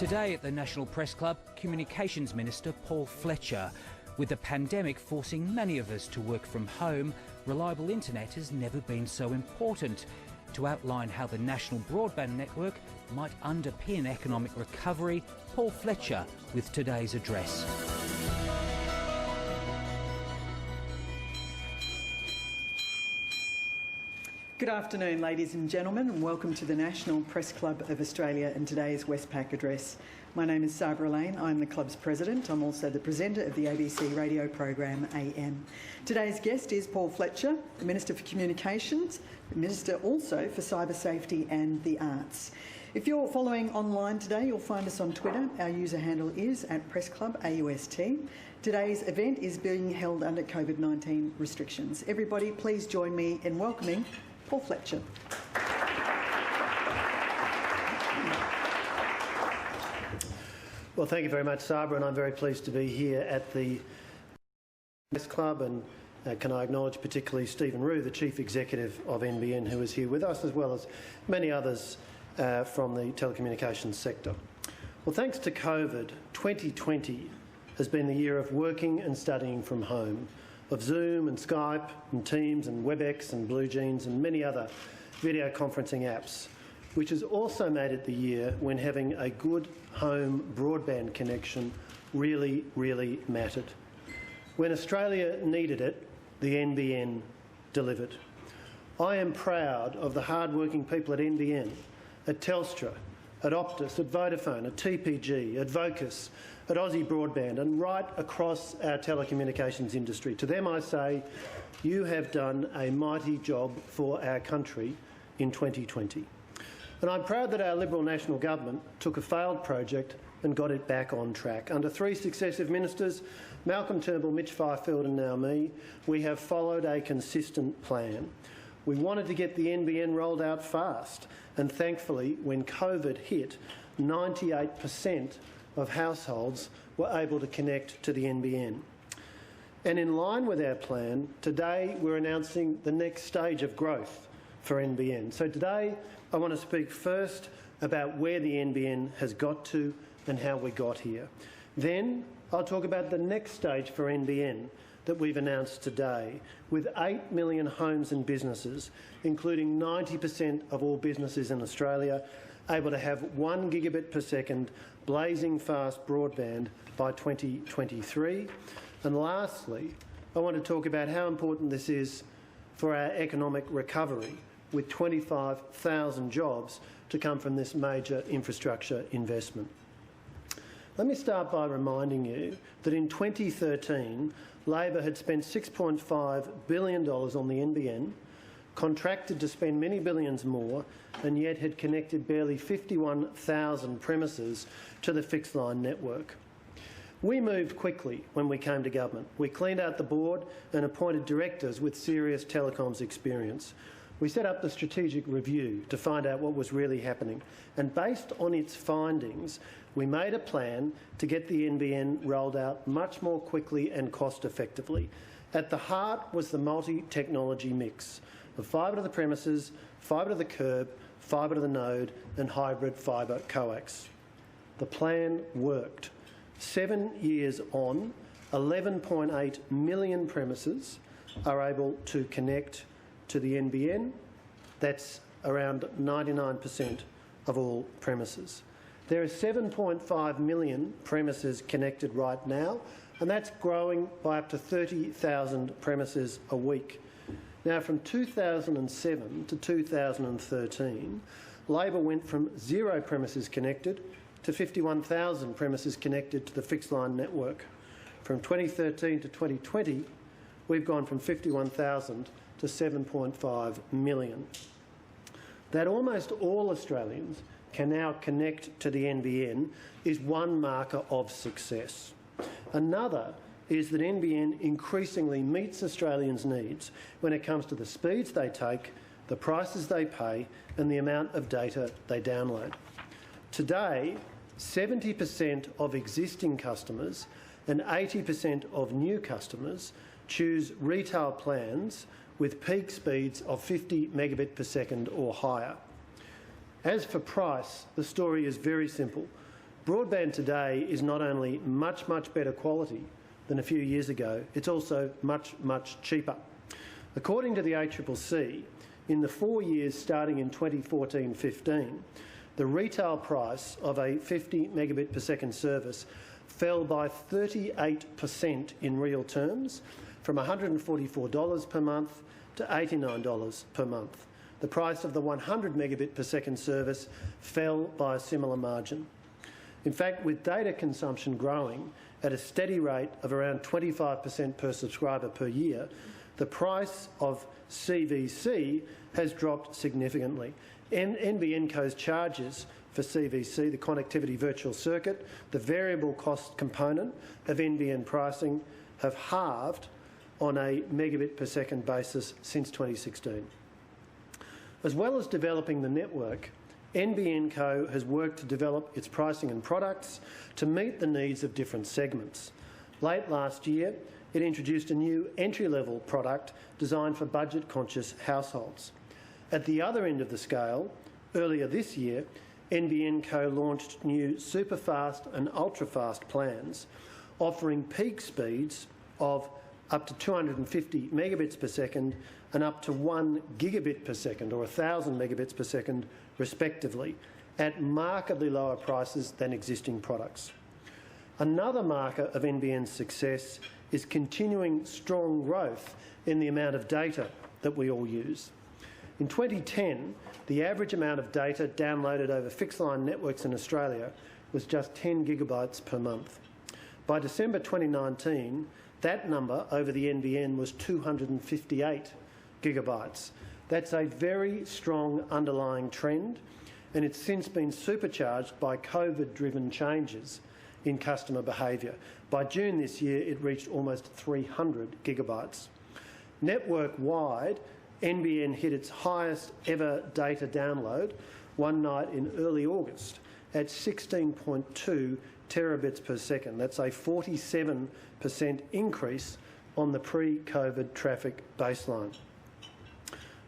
Today at the National Press Club, Communications Minister Paul Fletcher. With the pandemic forcing many of us to work from home, reliable internet has never been so important. To outline how the national broadband network might underpin economic recovery, Paul Fletcher with today's address. Good afternoon, ladies and gentlemen, and welcome to the National Press Club of Australia and today's Westpac address. My name is Sabra Lane. I'm the club's president. I'm also the presenter of the ABC radio program AM. Today's guest is Paul Fletcher, the Minister for Communications, the Minister also for Cyber Safety and the Arts. If you're following online today, you'll find us on Twitter. Our user handle is @PressClubAUST. Today's event is being held under COVID-19 restrictions. Everybody, please join me in welcoming Paul Fletcher. Well, thank you very much, Sabra, and I'm very pleased to be here at the Press Club, and can I acknowledge particularly Stephen Rue, the Chief Executive of NBN, who is here with us, as well as many others from the telecommunications sector. Well, thanks to COVID, 2020 has been the year of working and studying from home, of Zoom and Skype and Teams and WebEx and BlueJeans and many other video conferencing apps, which has also made it the year when having a good home broadband connection really, really mattered. When Australia needed it, the NBN delivered. I am proud of the hard-working people at NBN, at Telstra, at Optus, at Vodafone, at TPG, at Vocus, at Aussie Broadband, and right across our telecommunications industry. To them I say, you have done a mighty job for our country in 2020. And I'm proud that our Liberal National Government took a failed project and got it back on track. Under three successive ministers, Malcolm Turnbull, Mitch Fifield and now me, we have followed a consistent plan. We wanted to get the NBN rolled out fast, and thankfully, when COVID hit, 98% of households were able to connect to the NBN. And in line with our plan, today we're announcing the next stage of growth for NBN. So today I want to speak first about where the NBN has got to and how we got here. Then I'll talk about the next stage for NBN that we've announced today, with 8 million homes and businesses, including 90% of all businesses in Australia, able to have 1 gigabit per second blazing fast broadband by 2023. And lastly, I want to talk about how important this is for our economic recovery, with 25,000 jobs to come from this major infrastructure investment. Let me start by reminding you that in 2013, Labor had spent $6.5 billion on the NBN, contracted to spend many billions more, and yet had connected barely 51,000 premises to the fixed line network. We moved quickly when we came to government. We cleaned out the board and appointed directors with serious telecoms experience. We set up the strategic review to find out what was really happening, and based on its findings, we made a plan to get the NBN rolled out much more quickly and cost-effectively. At the heart was the multi-technology mix of fibre to the premises, fibre to the curb, fibre to the node and hybrid fibre coax. The plan worked. 7 years on, 11.8 million premises are able to connect to the NBN. That's around 99% of all premises. There are 7.5 million premises connected right now, and that's growing by up to 30,000 premises a week. Now, from 2007 to 2013, Labor went from 0 premises connected to 51,000 premises connected to the fixed line network. From 2013 to 2020, we've gone from 51,000 to 7.5 million. That almost all Australians can now connect to the NBN is one marker of success. Another is that NBN increasingly meets Australians' needs when it comes to the speeds they take, the prices they pay and the amount of data they download. Today, 70% of existing customers and 80% of new customers choose retail plans with peak speeds of 50 megabit per second or higher. As for price, the story is very simple. Broadband today is not only much, much better quality than a few years ago, it's also much, much cheaper. According to the ACCC, in the 4 years starting in 2014-15, the retail price of a 50 megabit per second service fell by 38% in real terms, from $144 per month to $89 per month. The price of the 100 megabit per second service fell by a similar margin. In fact, with data consumption growing at a steady rate of around 25% per subscriber per year, the price of CVC has dropped significantly. NBN Co's charges for CVC, the Connectivity Virtual Circuit, the variable cost component of NBN pricing, have halved on a megabit per second basis since 2016. As well as developing the network, NBN Co has worked to develop its pricing and products to meet the needs of different segments. Late last year, it introduced a new entry-level product designed for budget-conscious households. At the other end of the scale, earlier this year, NBN Co launched new super-fast and ultra-fast plans, offering peak speeds of up to 250 megabits per second and up to 1 gigabit per second, or 1,000 megabits per second, respectively, at markedly lower prices than existing products. Another marker of NBN's success is continuing strong growth in the amount of data that we all use. In 2010, the average amount of data downloaded over fixed-line networks in Australia was just 10 gigabytes per month. By December 2019, that number over the NBN was 258 gigabytes. That's a very strong underlying trend, and it's since been supercharged by COVID-driven changes in customer behaviour. By June this year, it reached almost 300 gigabytes. Network-wide, NBN hit its highest ever data download one night in early August at 16.2 terabits per second. That's a 47% increase on the pre-COVID traffic baseline.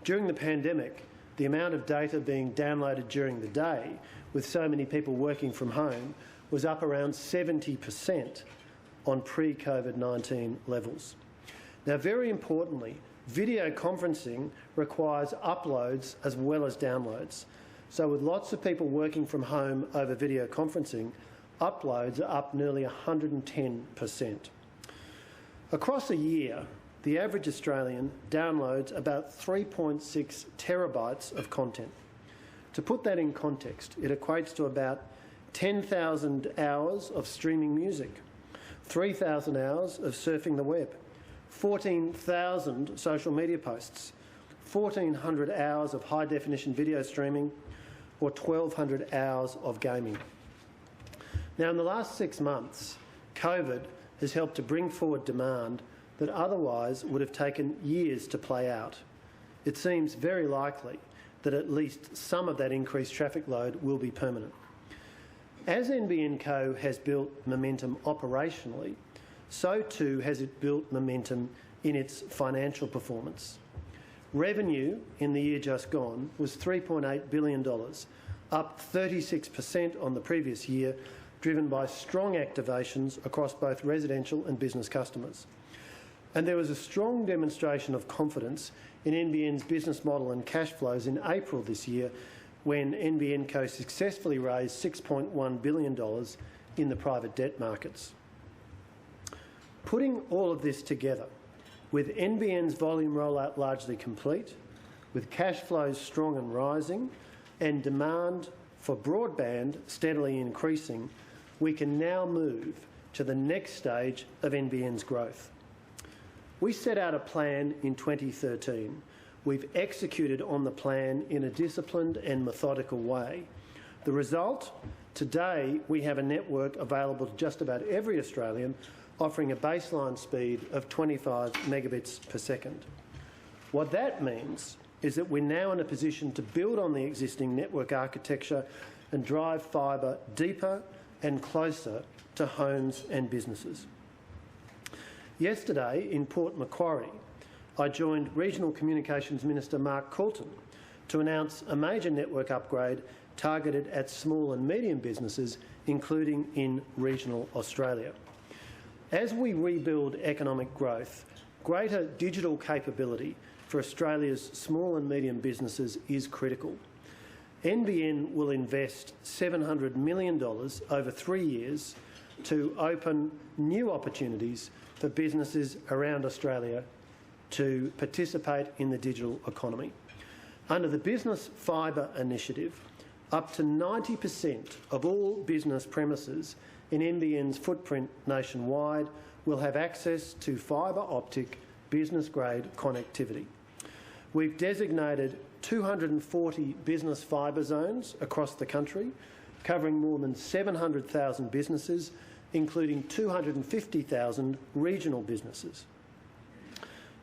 During the pandemic, the amount of data being downloaded during the day, with so many people working from home, was up around 70% on pre-COVID-19 levels. Now, very importantly, video conferencing requires uploads as well as downloads. So with lots of people working from home over video conferencing, uploads are up nearly 110%. Across a year, the average Australian downloads about 3.6 terabytes of content. To put that in context, it equates to about 10,000 hours of streaming music, 3,000 hours of surfing the web, 14,000 social media posts, 1,400 hours of high-definition video streaming, or 1,200 hours of gaming. Now, in the last 6 months, COVID has helped to bring forward demand that otherwise would have taken years to play out. It seems very likely that at least some of that increased traffic load will be permanent. As NBN Co has built momentum operationally, so too has it built momentum in its financial performance. Revenue in the year just gone was $3.8 billion, up 36% on the previous year, driven by strong activations across both residential and business customers. And there was a strong demonstration of confidence in NBN's business model and cash flows in April this year, when NBN Co successfully raised $6.1 billion in the private debt markets. Putting all of this together, with NBN's volume rollout largely complete, with cash flows strong and rising, and demand for broadband steadily increasing, we can now move to the next stage of NBN's growth. We set out a plan in 2013. We've executed on the plan in a disciplined and methodical way. The result? Today, we have a network available to just about every Australian, offering a baseline speed of 25 megabits per second. What that means is that we're now in a position to build on the existing network architecture and drive fibre deeper and closer to homes and businesses. Yesterday, in Port Macquarie, I joined Regional Communications Minister Mark Coulton to announce a major network upgrade targeted at small and medium businesses, including in regional Australia. As we rebuild economic growth, greater digital capability for Australia's small and medium businesses is critical. NBN will invest $700 million over 3 years to open new opportunities for businesses around Australia to participate in the digital economy. Under the Business Fibre Initiative, up to 90% of all business premises in NBN's footprint nationwide will have access to fibre optic business-grade connectivity. We've designated 240 business fibre zones across the country, covering more than 700,000 businesses, including 250,000 regional businesses.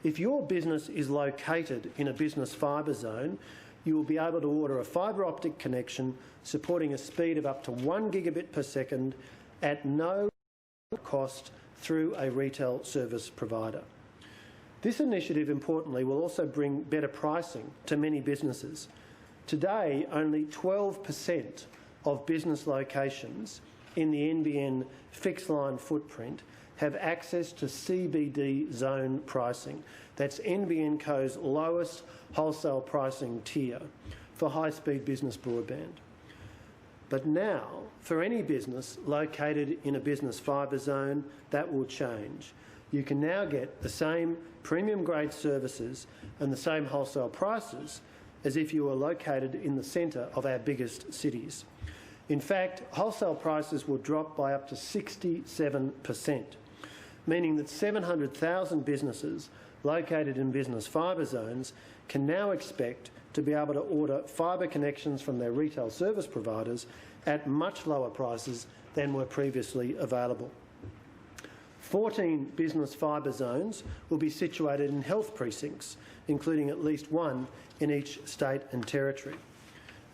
If your business is located in a business fibre zone, you will be able to order a fibre optic connection supporting a speed of up to 1 gigabit per second at no cost through a retail service provider. This initiative, importantly, will also bring better pricing to many businesses. Today, only 12% of business locations in the NBN fixed line footprint have access to CBD zone pricing. That's NBN Co's lowest wholesale pricing tier for high-speed business broadband. But now, for any business located in a business fibre zone, that will change. You can now get the same premium-grade services and the same wholesale prices as if you were located in the centre of our biggest cities. In fact, wholesale prices will drop by up to 67%, meaning that 700,000 businesses located in business fibre zones can now expect to be able to order fibre connections from their retail service providers at much lower prices than were previously available. 14 business fibre zones will be situated in health precincts, including at least one in each state and territory.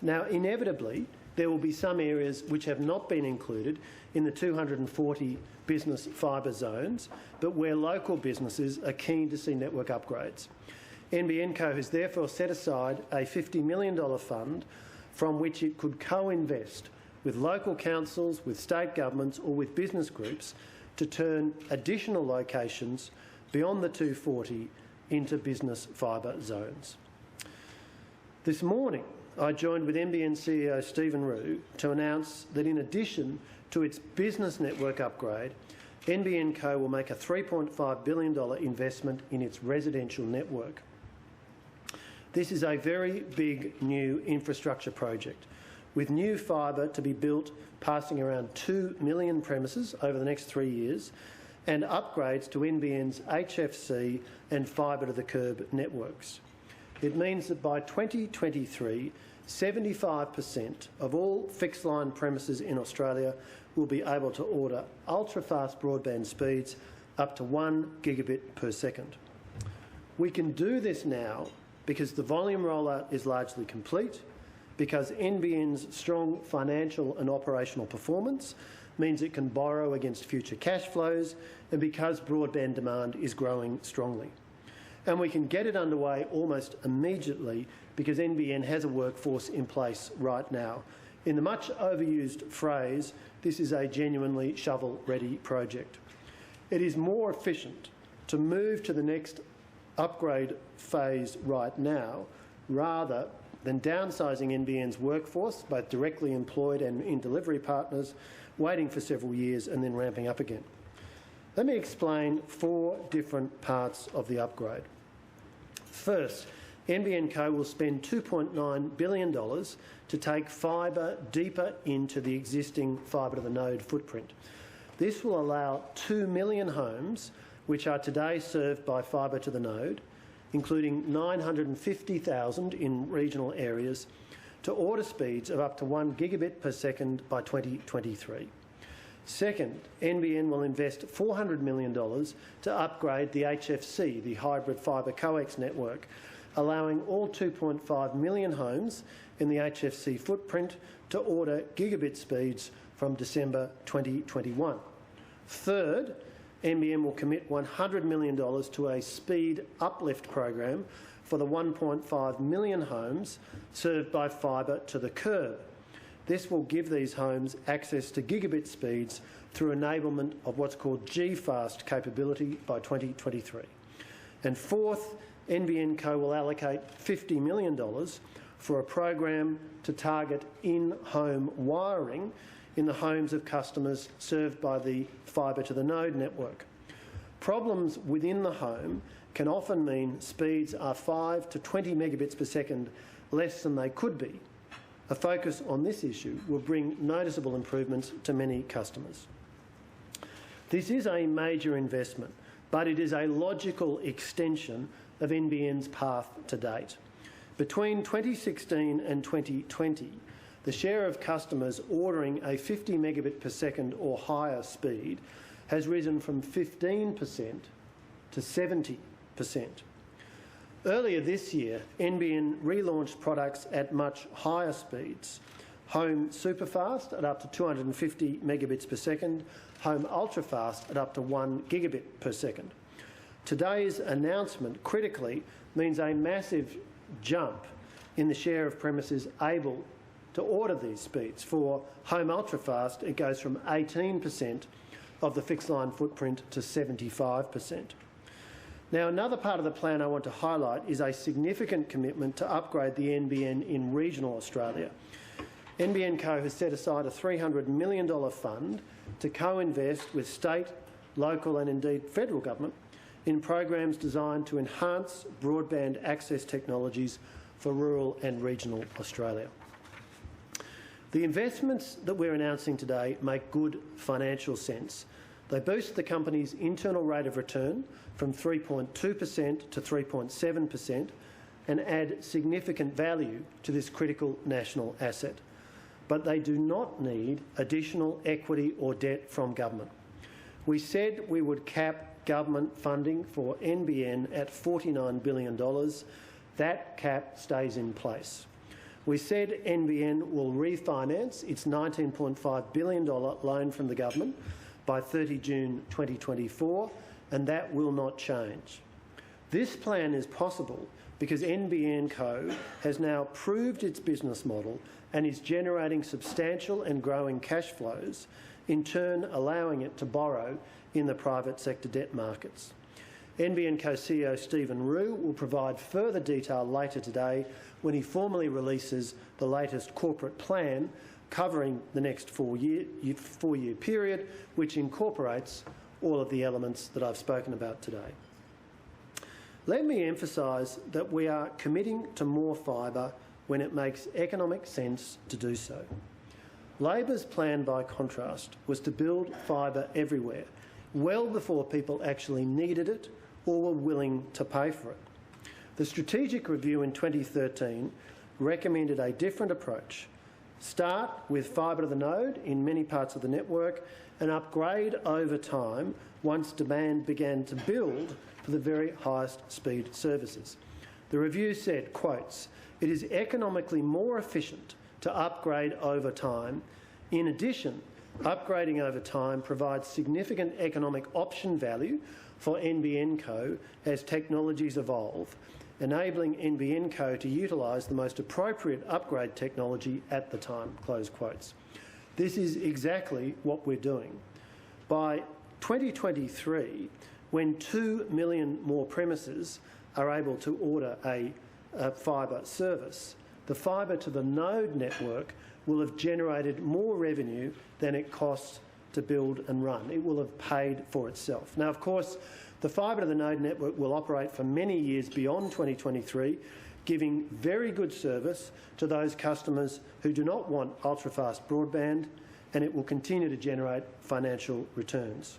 Now, inevitably, there will be some areas which have not been included in the 240 business fibre zones, but where local businesses are keen to see network upgrades. NBN Co has therefore set aside a $50 million fund from which it could co-invest with local councils, with state governments or with business groups to turn additional locations beyond the 240 into business fibre zones. This morning, I joined with NBN CEO Stephen Roux to announce that in addition to its business network upgrade, NBN Co will make a $3.5 billion investment in its residential network. This is a very big new infrastructure project, with new fibre to be built passing around 2 million premises over the next 3 years, and upgrades to NBN's HFC and fibre to the curb networks. It means that by 2023, 75% of all fixed line premises in Australia will be able to order ultra-fast broadband speeds up to 1 gigabit per second. We can do this now because the volume rollout is largely complete, because NBN's strong financial and operational performance means it can borrow against future cash flows, and because broadband demand is growing strongly. And we can get it underway almost immediately because NBN has a workforce in place right now. In the much overused phrase, this is a genuinely shovel-ready project. It is more efficient to move to the next upgrade phase right now rather than downsizing NBN's workforce, both directly employed and in delivery partners, waiting for several years and then ramping up again. Let me explain 4 different parts of the upgrade. First, NBN Co will spend $2.9 billion to take fibre deeper into the existing fibre to the node footprint. This will allow 2 million homes, which are today served by fibre to the node, including 950,000 in regional areas, to order speeds of up to 1 gigabit per second by 2023. Second, NBN will invest $400 million to upgrade the HFC, the hybrid fibre coax network, allowing all 2.5 million homes in the HFC footprint to order gigabit speeds from December 2021. Third, NBN will commit $100 million to a speed uplift program for the 1.5 million homes served by fibre to the curb. This will give these homes access to gigabit speeds through enablement of what's called G-Fast capability by 2023. And fourth, NBN Co will allocate $50 million for a program to target in-home wiring in the homes of customers served by the fibre to the node network. Problems within the home can often mean speeds are 5 to 20 megabits per second less than they could be. A focus on this issue will bring noticeable improvements to many customers. This is a major investment, but it is a logical extension of NBN's path to date. Between 2016 and 2020, the share of customers ordering a 50 megabit per second or higher speed has risen from 15% to 70%. Earlier this year, NBN relaunched products at much higher speeds. Home Superfast at up to 250 megabits per second, Home Ultrafast at up to 1 gigabit per second. Today's announcement, critically, means a massive jump in the share of premises able to order these speeds. For Home Ultrafast, it goes from 18% of the fixed line footprint to 75%. Now, another part of the plan I want to highlight is a significant commitment to upgrade the NBN in regional Australia. NBN Co has set aside a $300 million fund to co-invest with state, local and indeed federal government in programs designed to enhance broadband access technologies for rural and regional Australia. The investments that we're announcing today make good financial sense. They boost the company's internal rate of return from 3.2% to 3.7% and add significant value to this critical national asset. But they do not need additional equity or debt from government. We said we would cap government funding for NBN at $49 billion. That cap stays in place. We said NBN will refinance its $19.5 billion loan from the government by 30 June 2024, and that will not change. This plan is possible because NBN Co has now proved its business model and is generating substantial and growing cash flows, in turn allowing it to borrow in the private sector debt markets. NBN Co CEO Stephen Rue will provide further detail later today when he formally releases the latest corporate plan covering the next four-year period, which incorporates all of the elements that I've spoken about today. Let me emphasise that we are committing to more fibre when it makes economic sense to do so. Labor's plan, by contrast, was to build fibre everywhere, well before people actually needed it or were willing to pay for it. The strategic review in 2013 recommended a different approach. Start with fibre to the node in many parts of the network and upgrade over time once demand began to build for the very highest speed services. The review said, quotes, "It is economically more efficient to upgrade over time. In addition, upgrading over time provides significant economic option value for NBN Co as technologies evolve, enabling NBN Co to utilise the most appropriate upgrade technology at the time." Close quotes. This is exactly what we're doing. By 2023, when 2 million more premises are able to order a fibre service, the fibre to the node network will have generated more revenue than it costs to build and run. It will have paid for itself. Now, of course, the fibre to the node network will operate for many years beyond 2023, giving very good service to those customers who do not want ultra-fast broadband, and it will continue to generate financial returns.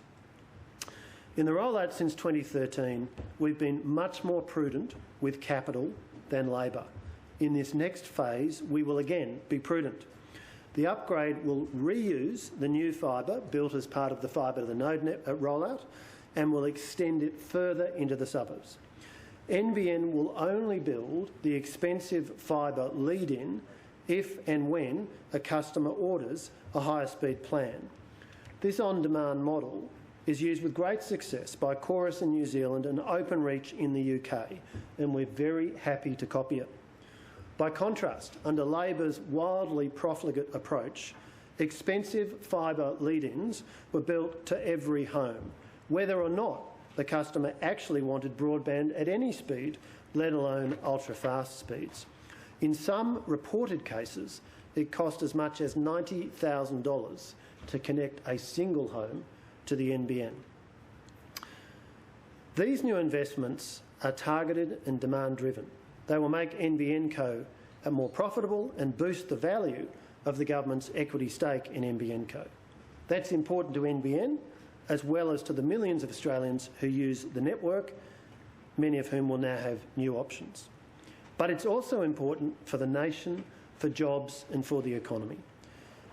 In the rollout since 2013, we've been much more prudent with capital than Labor. In this next phase, we will again be prudent. The upgrade will reuse the new fibre built as part of the fibre to the node rollout and will extend it further into the suburbs. NBN will only build the expensive fibre lead-in if and when a customer orders a higher speed plan. This on-demand model is used with great success by Chorus in New Zealand and Openreach in the UK, and we're very happy to copy it. By contrast, under Labor's wildly profligate approach, expensive fibre lead-ins were built to every home, whether or not the customer actually wanted broadband at any speed, let alone ultra-fast speeds. In some reported cases, it cost as much as $90,000 to connect a single home to the NBN. These new investments are targeted and demand-driven. They will make NBN Co more profitable and boost the value of the government's equity stake in NBN Co. That's important to NBN as well as to the millions of Australians who use the network, many of whom will now have new options. But it's also important for the nation, for jobs and for the economy.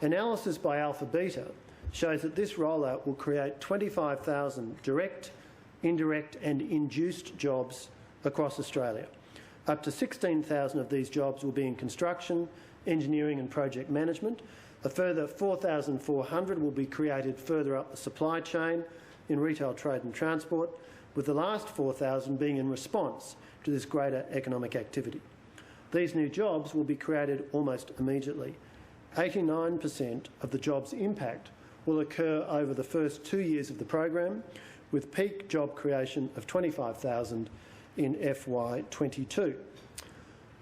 Analysis by Alpha Beta shows that this rollout will create 25,000 direct, indirect and induced jobs across Australia. Up to 16,000 of these jobs will be in construction, engineering and project management. A further 4,400 will be created further up the supply chain in retail, trade and transport, with the last 4,000 being in response to this greater economic activity. These new jobs will be created almost immediately. 89% of the jobs impact will occur over the first 2 years of the program, with peak job creation of 25,000 in FY22.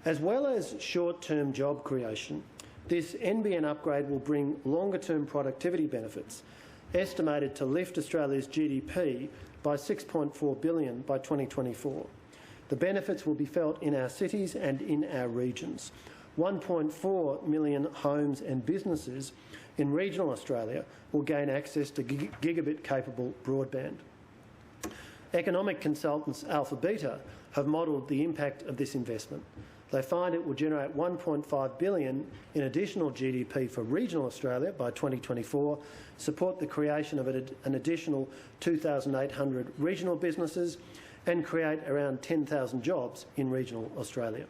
As well as short-term job creation, this NBN upgrade will bring longer-term productivity benefits, estimated to lift Australia's GDP by $6.4 billion by 2024. The benefits will be felt in our cities and in our regions. 1.4 million homes and businesses in regional Australia will gain access to gigabit-capable broadband. Economic consultants Alpha Beta have modelled the impact of this investment. They find it will generate $1.5 billion in additional GDP for regional Australia by 2024, support the creation of an additional 2,800 regional businesses and create around 10,000 jobs in regional Australia.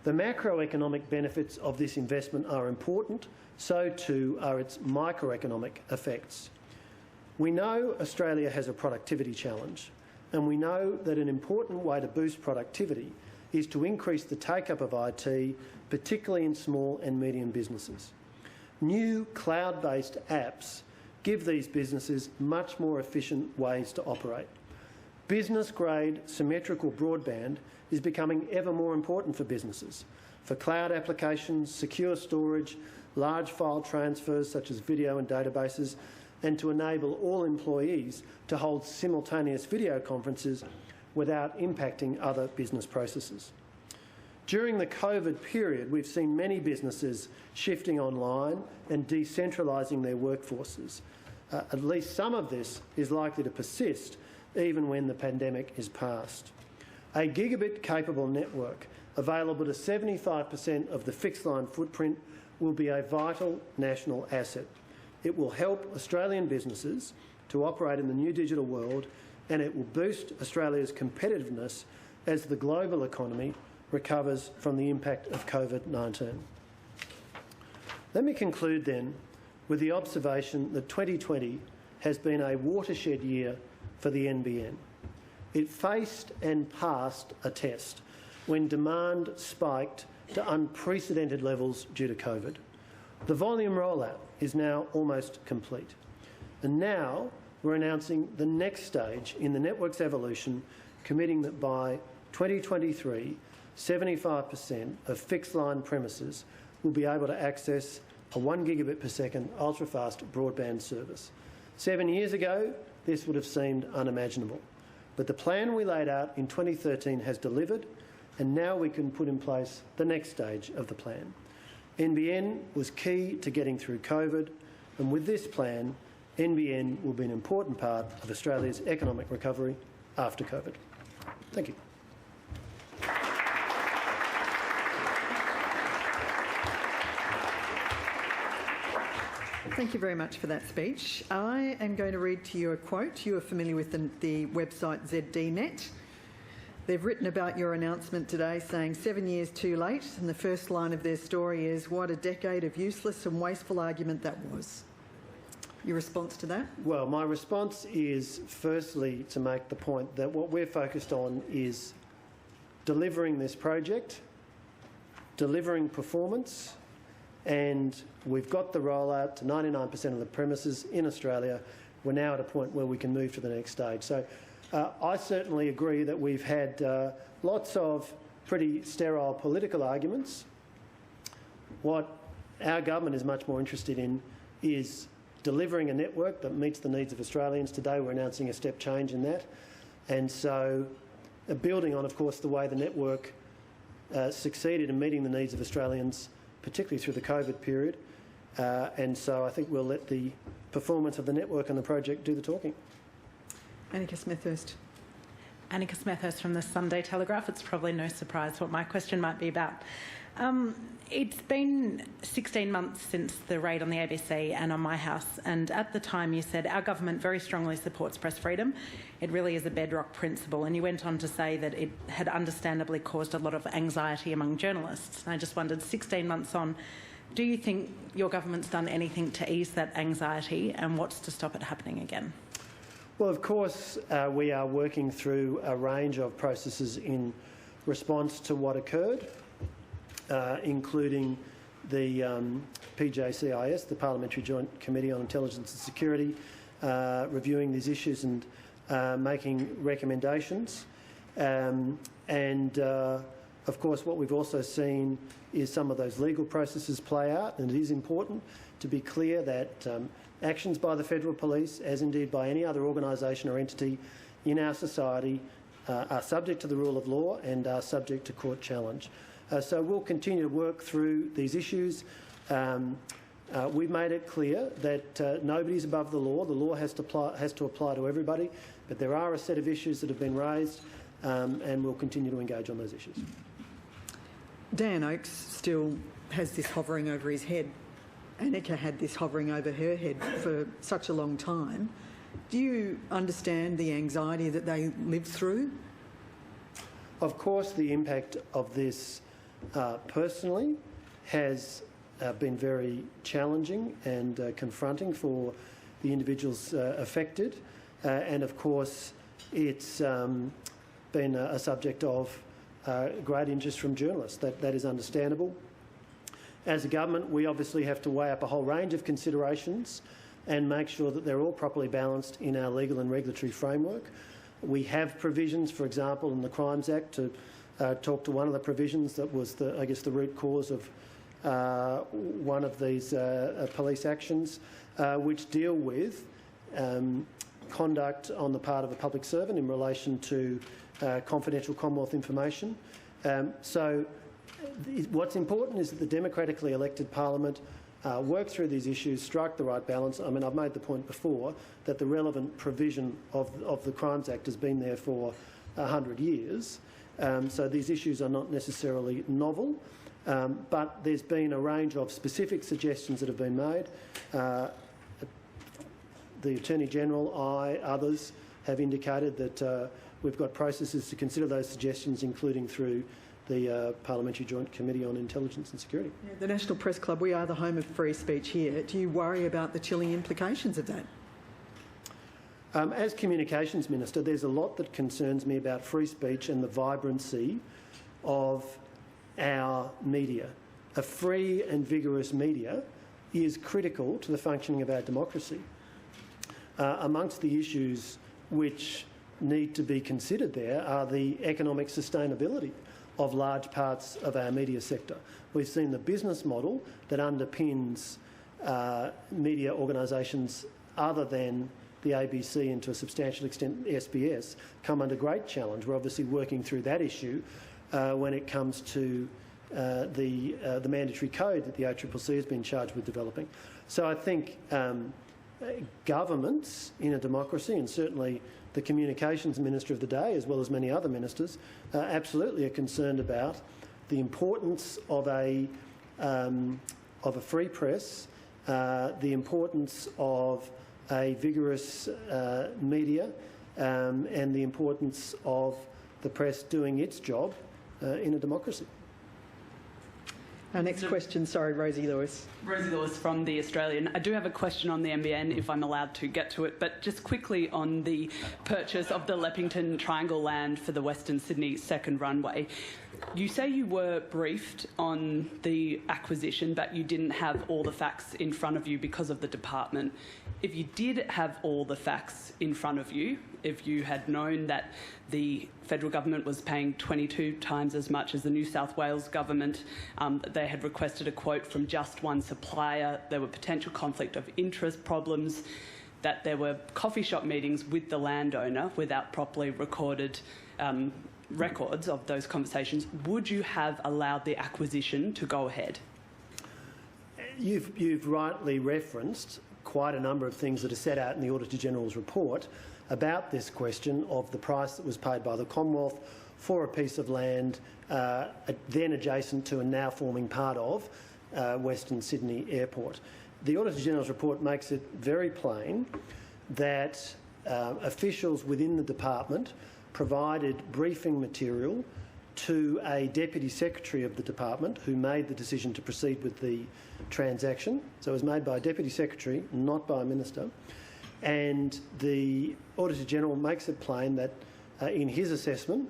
The macroeconomic benefits of this investment are important, so too are its microeconomic effects. We know Australia has a productivity challenge, and we know that an important way to boost productivity is to increase the take-up of IT, particularly in small and medium businesses. New cloud-based apps give these businesses much more efficient ways to operate. Business-grade symmetrical broadband is becoming ever more important for businesses, for cloud applications, secure storage, large file transfers such as video and databases, and to enable all employees to hold simultaneous video conferences without impacting other business processes. During the COVID period, we've seen many businesses shifting online and decentralising their workforces. At least some of this is likely to persist even when the pandemic is past. A gigabit-capable network available to 75% of the fixed-line footprint will be a vital national asset. It will help Australian businesses to operate in the new digital world, and it will boost Australia's competitiveness as the global economy recovers from the impact of COVID-19. Let me conclude then with the observation that 2020 has been a watershed year for the NBN. It faced and passed a test when demand spiked to unprecedented levels due to COVID. The volume rollout is now almost complete. And now we're announcing the next stage in the network's evolution, committing that by 2023, 75% of fixed-line premises will be able to access a 1 gigabit per second ultra-fast broadband service. 7 years ago, this would have seemed unimaginable. But the plan we laid out in 2013 has delivered, and now we can put in place the next stage of the plan. NBN was key to getting through COVID, and with this plan, NBN will be an important part of Australia's economic recovery after COVID. Thank you. Thank you very much for that speech. I am going to read to you a quote. You are familiar with the website ZDNet. They've written about your announcement today saying 7 years too late, and the first line of their story is, "What a decade of useless and wasteful argument that was." Your response to that? Well, my response is firstly to make the point that what we're focused on is delivering this project delivering performance, and we've got the rollout to 99% of the premises in Australia. We're now at a point where we can move to the next stage. So I certainly agree that we've had lots of pretty sterile political arguments. What our government is much more interested in is delivering a network that meets the needs of Australians. Today we're announcing a step change in that. And so building on, of course, the way the network succeeded in meeting the needs of Australians, particularly through the COVID period. And so I think we'll let the performance of the network and the project do the talking. Annika Smethurst. Annika Smethurst from the Sunday Telegraph. It's probably no surprise what my question might be about. It's been 16 months since the raid on the ABC and on my house, and at the time you said our government very strongly supports press freedom. It really is a bedrock principle, and you went on to say that it had understandably caused a lot of anxiety among journalists. And I just wondered, 16 months on, do you think your government's done anything to ease that anxiety, and what's to stop it happening again? Well, of course, we are working through a range of processes in response to what occurred, including the PJCIS, the Parliamentary Joint Committee on Intelligence and Security, reviewing these issues and making recommendations. Of course, what we've also seen is some of those legal processes play out, and it is important to be clear that actions by the Federal Police, as indeed by any other organisation or entity in our society, are subject to the rule of law and are subject to court challenge. So we'll continue to work through these issues. We've made it clear that nobody's above the law. The law has to apply to everybody, but there are a set of issues that have been raised, and we'll continue to engage on those issues. Dan Oakes still has this hovering over his head. Annika had this hovering over her head for such a long time. Do you understand the anxiety that they live through? Of course, the impact of this personally has been very challenging and confronting for the individuals affected. And of course, it's been a subject of great interest from journalists. That is understandable. As a government, we obviously have to weigh up a whole range of considerations and make sure that they're all properly balanced in our legal and regulatory framework. We have provisions, for example, in the Crimes Act to talk to one of the provisions that was, the root cause of one of these police actions, which deal with conduct on the part of a public servant in relation to confidential Commonwealth information. So what's important is that the democratically elected Parliament work through these issues, strike the right balance. I mean, I've made the point before that the relevant provision of the Crimes Act has been there for 100 years. So these issues are not necessarily novel, but there's been a range of specific suggestions that have been made. The Attorney-General, others have indicated that we've got processes to consider those suggestions, including through the Parliamentary Joint Committee on Intelligence and Security. Yeah, the National Press Club, we are the home of free speech here. Do you worry about the chilling implications of that? As Communications Minister, there's a lot that concerns me about free speech and the vibrancy of our media. A free and vigorous media is critical to the functioning of our democracy. Amongst the issues which need to be considered there are the economic sustainability of large parts of our media sector. We've seen the business model that underpins media organisations other than the ABC and to a substantial extent SBS come under great challenge. We're obviously working through that issue when it comes to the mandatory code that the ACCC has been charged with developing. So I think governments in a democracy, and certainly the Communications Minister of the day, as well as many other ministers, absolutely are concerned about the importance of a free press, the importance of a vigorous media, and the importance of the press doing its job in a democracy. Our next question, sorry, Rosie Lewis. Rosie Lewis from The Australian. I do have a question on the NBN, if I'm allowed to get to it, but just quickly on the purchase of the Leppington Triangle land for the Western Sydney second runway. You say you were briefed on the acquisition, but you didn't have all the facts in front of you because of the department. If you did have all the facts in front of you, if you had known that the federal government was paying 22 times as much as the New South Wales government, they had requested a quote from just one supplier, there were potential conflict of interest problems, that there were coffee shop meetings with the landowner without properly recorded records of those conversations, would you have allowed the acquisition to go ahead? You've rightly referenced quite a number of things that are set out in the Auditor General's report about this question of the price that was paid by the Commonwealth for a piece of land then adjacent to and now forming part of Western Sydney Airport. The Auditor General's report makes it very plain that officials within the department provided briefing material to a Deputy Secretary of the department who made the decision to proceed with the transaction. So it was made by a Deputy Secretary, not by a Minister. And the Auditor General makes it plain that in his assessment,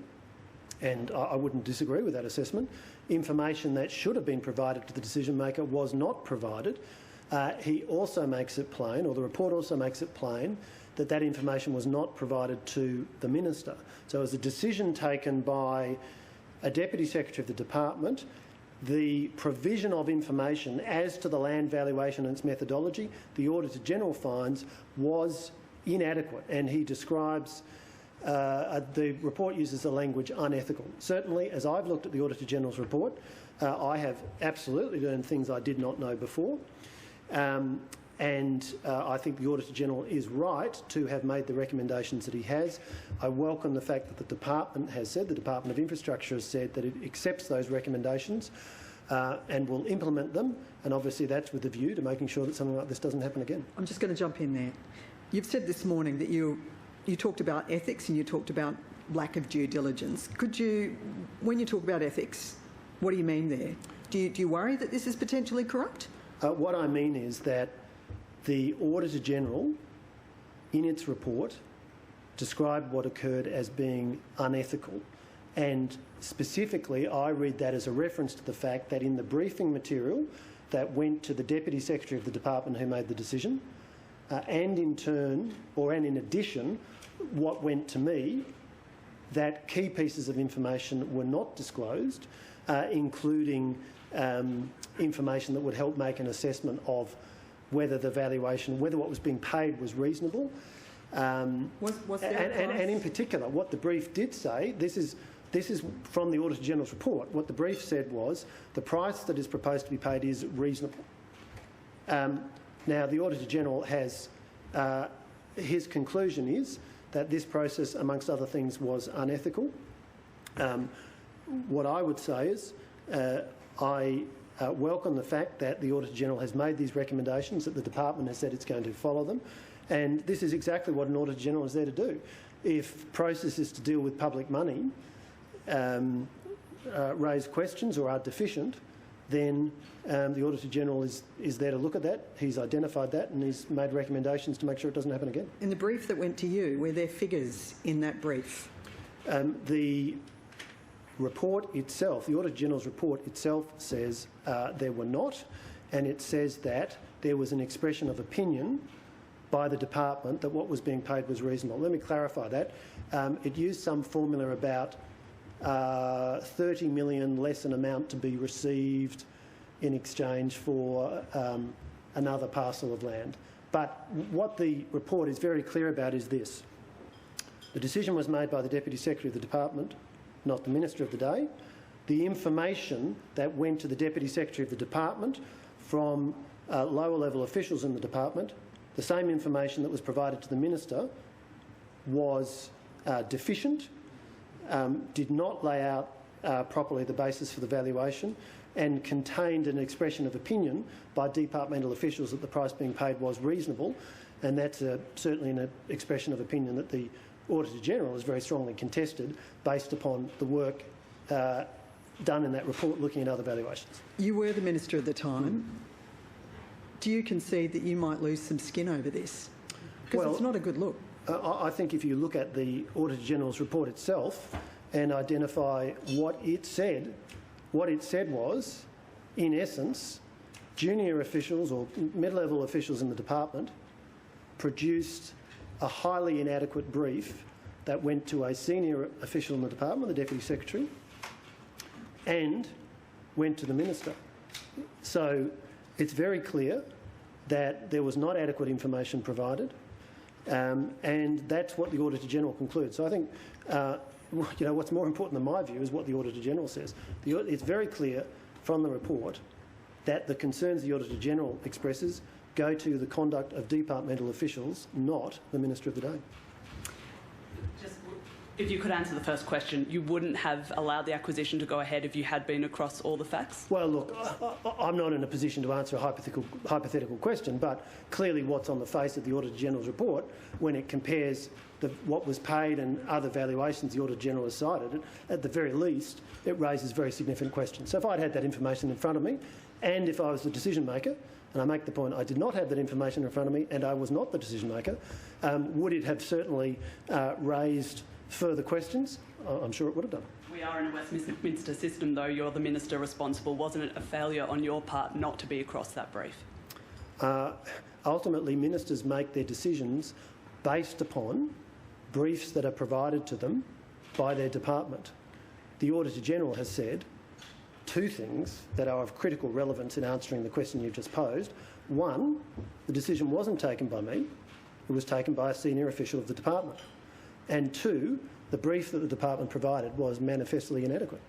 and I wouldn't disagree with that assessment, information that should have been provided to the decision maker was not provided. He also makes it plain, or the report also makes it plain, that that information was not provided to the Minister. So it was a decision taken by a Deputy Secretary of the Department. The provision of information as to the land valuation and its methodology, the Auditor General finds, was inadequate, and he describes the report uses the language unethical. Certainly, as I've looked at the Auditor General's report, I have absolutely learned things I did not know before. I think the Auditor General is right to have made the recommendations that he has. I welcome the fact that the Department has said, the Department of Infrastructure has said that it accepts those recommendations and will implement them, and obviously that's with a view to making sure that something like this doesn't happen again. I'm just going to jump in there. You've said this morning that you talked about ethics and you talked about lack of due diligence. Could you, when you talk about ethics, what do you mean there? Do you worry that this is potentially corrupt? What I mean is that the Auditor General, in its report, described what occurred as being unethical. And specifically, I read that as a reference to the fact that in the briefing material that went to the Deputy Secretary of the Department who made the decision, and in addition, what went to me, that key pieces of information were not disclosed, including information that would help make an assessment of whether the valuation, whether what was being paid was reasonable. Was there and in particular, what the brief did say, this is from the Auditor General's report, what the brief said was the price that is proposed to be paid is reasonable. Now, the Auditor General has, his conclusion is that this process, amongst other things, was unethical. What I would say is I welcome the fact that the Auditor General has made these recommendations, that the Department has said it's going to follow them, and this is exactly what an Auditor General is there to do. If processes to deal with public money raise questions or are deficient, then the Auditor General is there to look at that. He's identified that and he's made recommendations to make sure it doesn't happen again. In the brief that went to you, were there figures in that brief? The report itself, the Auditor General's report itself says there were not, and it says that there was an expression of opinion by the Department that what was being paid was reasonable. Let me clarify that. It used some formula about 30 million less an amount to be received in exchange for another parcel of land. But what the report is very clear about is this. The decision was made by the Deputy Secretary of the Department, not the Minister of the day. The information that went to the Deputy Secretary of the Department from lower level officials in the Department, the same information that was provided to the Minister, was deficient, did not lay out properly the basis for the valuation, and contained an expression of opinion by departmental officials that the price being paid was reasonable, and that's certainly an expression of opinion that the Auditor General has very strongly contested based upon the work done in that report looking at other valuations. You were the Minister at the time. Do you concede that you might lose some skin over this? Because it's not a good look. I think if you look at the Auditor General's report itself, and identify what it said. What it said was, in essence, junior officials or mid-level officials in the department produced a highly inadequate brief that went to a senior official in the department, the Deputy Secretary, and went to the Minister. So it's very clear that there was not adequate information provided, and that's what the Auditor-General concludes. So I think what's more important in my view is what the Auditor-General says. It's very clear from the report that the concerns the Auditor-General expresses go to the conduct of departmental officials, not the Minister of the day. If you could answer the first question, you wouldn't have allowed the acquisition to go ahead if you had been across all the facts? Well, look, I'm not in a position to answer a hypothetical question, but clearly what's on the face of the Auditor-General's report, when it compares what was paid and other valuations the Auditor-General has cited, at the very least, it raises very significant questions. So if I'd had that information in front of me, and if I was the decision-maker, and I make the point I did not have that information in front of me and I was not the decision-maker, would it have certainly raised further questions? I'm sure it would have done. We are in a Westminster system, though. You're the Minister responsible. Wasn't it a failure on your part not to be across that brief? Ultimately, ministers make their decisions based upon briefs that are provided to them by their department. The Auditor-General has said two things that are of critical relevance in answering the question you've just posed. One, the decision wasn't taken by me. It was taken by a senior official of the department. And two, the brief that the department provided was manifestly inadequate.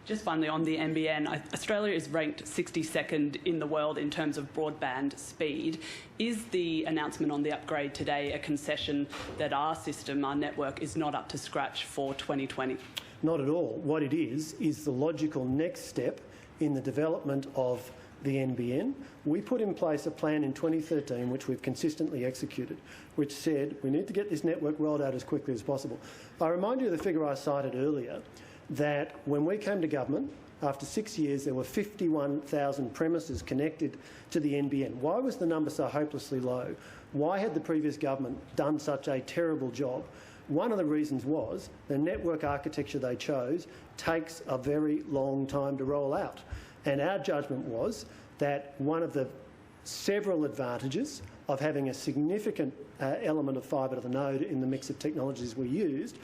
Just finally, on the NBN, Australia is ranked 62nd in the world in terms of broadband speed. Is the announcement on the upgrade today a concession that our system, our network, is not up to scratch for 2020? Not at all. What it is the logical next step in the development of the NBN. We put in place a plan in 2013 which we've consistently executed, which said we need to get this network rolled out as quickly as possible. I remind you of the figure I cited earlier, that when we came to government, after 6 years, there were 51,000 premises connected to the NBN. Why was the number so hopelessly low? Why had the previous government done such a terrible job? One of the reasons was the network architecture they chose takes a very long time to roll out. And our judgment was that one of the several advantages of having a significant element of fibre to the node in the mix of technologies we used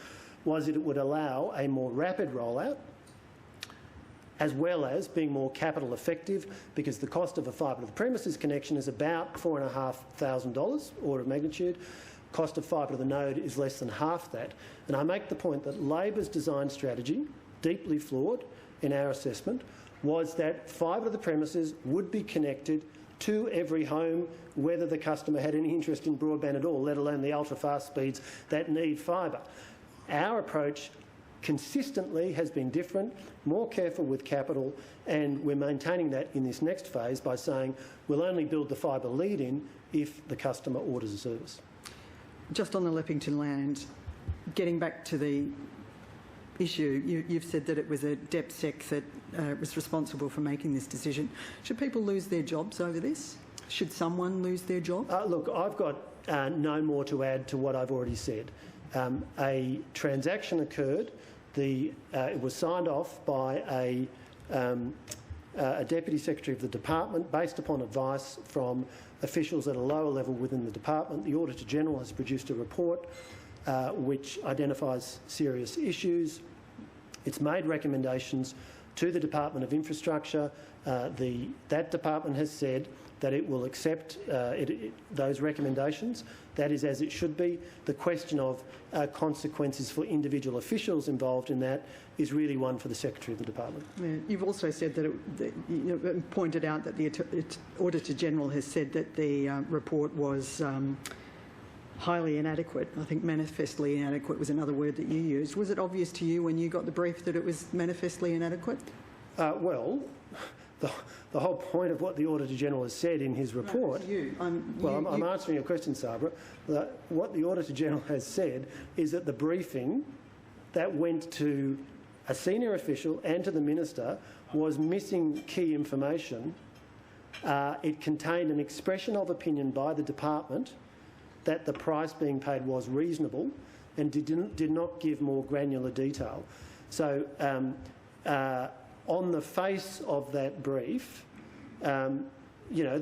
was that it would allow a more rapid rollout, as well as being more capital effective, because the cost of a fibre to the premises connection is about $4,500, order of magnitude. Cost of fibre to the node is less than half that. And I make the point that Labor's design strategy, deeply flawed in our assessment, was that fibre to the premises would be connected to every home, whether the customer had any interest in broadband at all, let alone the ultra-fast speeds that need fibre. Our approach consistently has been different, more careful with capital, and we're maintaining that in this next phase by saying we'll only build the fibre lead-in if the customer orders a service. Just on the Leppington land, getting back to the issue, you've said that it was a DepSec that was responsible for making this decision. Should people lose their jobs over this? Should someone lose their job? Look, I've got no more to add to what I've already said. A transaction occurred. It was signed off by a Deputy Secretary of the Department based upon advice from officials at a lower level within the Department. The Auditor-General has produced a report which identifies serious issues. It's made recommendations to the Department of Infrastructure. That department has said that it will accept those recommendations. That is as it should be. The question of consequences for individual officials involved in that is really one for the Secretary of the Department. Yeah. You've also said that you pointed out that the Auditor-General has said that the report was highly inadequate. I think manifestly inadequate was another word that you used. Was it obvious to you when you got the brief that it was manifestly inadequate? Well, the whole point of what the Auditor-General has said in his report... No, I'm answering your question, Sabra. What the Auditor-General has said is that the briefing that went to a senior official and to the Minister was missing key information. It contained an expression of opinion by the Department that the price being paid was reasonable and did not give more granular detail. So on the face of that brief, there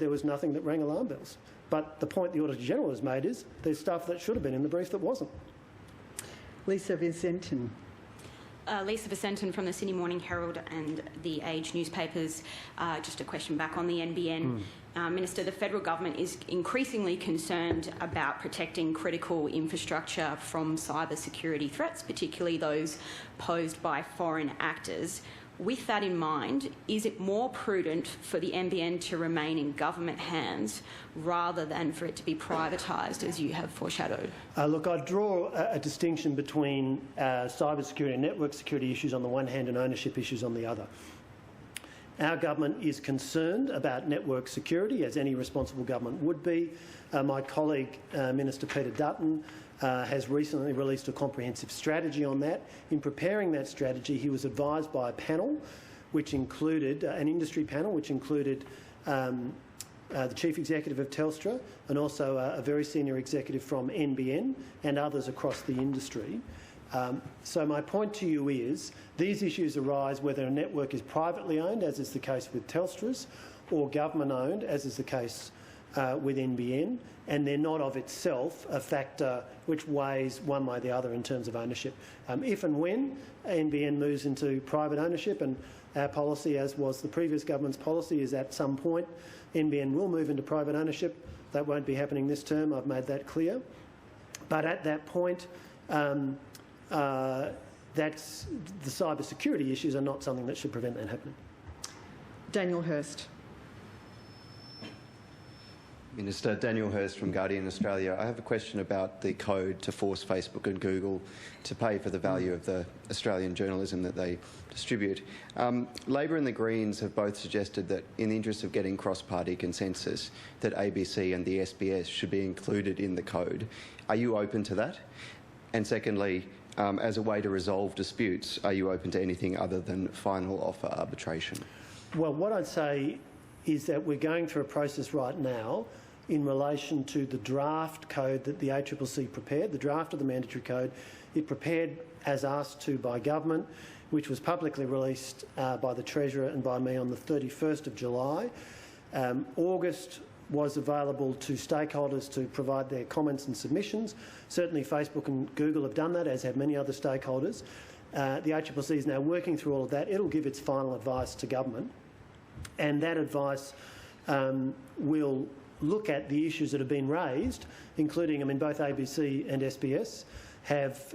was nothing that rang alarm bells. But the point the Auditor General has made is there's stuff that should have been in the brief that wasn't. Lisa Vicentin. Lisa Vicentin from the Sydney Morning Herald and the Age newspapers. Just a question back on the NBN. Minister, the federal government is increasingly concerned about protecting critical infrastructure from cyber security threats, particularly those posed by foreign actors. With that in mind, is it more prudent for the NBN to remain in government hands rather than for it to be privatised, as you have foreshadowed? Look, I draw a distinction between cyber security and network security issues on the one hand and ownership issues on the other. Our government is concerned about network security, as any responsible government would be. My colleague, Minister Peter Dutton, has recently released a comprehensive strategy on that. In preparing that strategy, he was advised by a panel, which included an industry panel, which included the Chief Executive of Telstra and also a very senior executive from NBN and others across the industry. So my point to you is these issues arise whether a network is privately owned, as is the case with Telstra's, or government owned, as is the case with NBN, and they're not of itself a factor which weighs one way or the other in terms of ownership. If and when NBN moves into private ownership, and our policy, as was the previous government's policy, is at some point NBN will move into private ownership. That won't be happening this term, I've made that clear. But at that point, that's the cyber security issues are not something that should prevent that happening. Daniel Hurst. Minister, Daniel Hurst from Guardian Australia. I have a question about the code to force Facebook and Google to pay for the value of the Australian journalism that they distribute. Labor and the Greens have both suggested that in the interest of getting cross-party consensus, that ABC and the SBS should be included in the code. Are you open to that? And secondly, as a way to resolve disputes, are you open to anything other than final offer arbitration? Well, what I'd say is that we're going through a process right now in relation to the draft code that the ACCC prepared, the draft of the mandatory code. It prepared as asked to by government, which was publicly released by the Treasurer and by me on the 31st of July. August was available to stakeholders to provide their comments and submissions. Certainly Facebook and Google have done that, as have many other stakeholders. The ACCC is now working through all of that. It'll give its final advice to government, and that advice will look at the issues that have been raised, including, both ABC and SBS have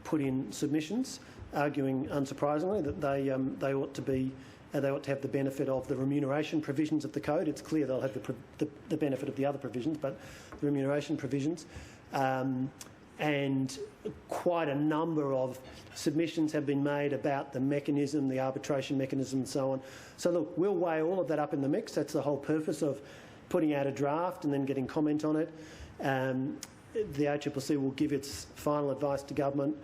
put in submissions arguing, unsurprisingly, that they ought to have the benefit of the remuneration provisions of the code. It's clear they'll have the benefit of the other provisions, but the remuneration provisions. And quite a number of submissions have been made about the mechanism, the arbitration mechanism and so on. So look, we'll weigh all of that up in the mix. That's the whole purpose of putting out a draft and then getting comment on it. The ACCC will give its final advice to government.